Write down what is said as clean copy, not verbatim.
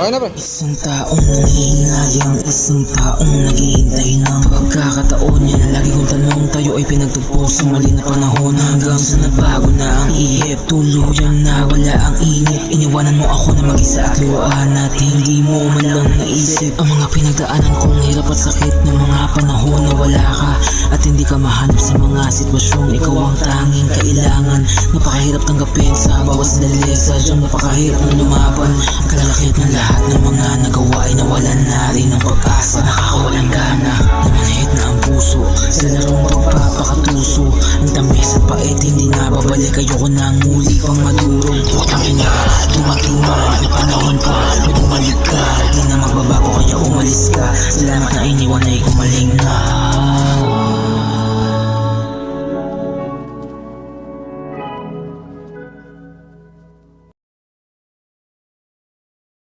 Okay na ba? Isang taong nangihinayang, isang taong naghihintay ng pagkakataon niya. Lagi kong tanong, tayo ay pinagtugpo sa mali na panahon. Hanggang sa nabago na ang ihip, tuluyang nawala ang init. Iniwanan mo ako na mag-isa at luhaan at hindi mo man lang naisip ang mga pinagdaanan kong hirap at sakit ng mga panahon na wala ka at hindi ka mahanap sa mga sitwasyong ikaw ang tanging kailangan. Napakahirap tanggapin sa bawat sandali, sadyang napakahirap na lumaban. Ang kalakip ng lahat ng mga nagawa ay nawalan na rin ng pag-asa. Nakakawalang gana, namanhid na ang puso sa larong pagpapakatuso. Ang tamis at pait hindi na babalik, ayoko nang muli pang madurog. Putang ina, dumating man ang panahon pa na bumalik ka. Di na magbabago kaya umalis ka. Salamat na iniwan ay kumaling na.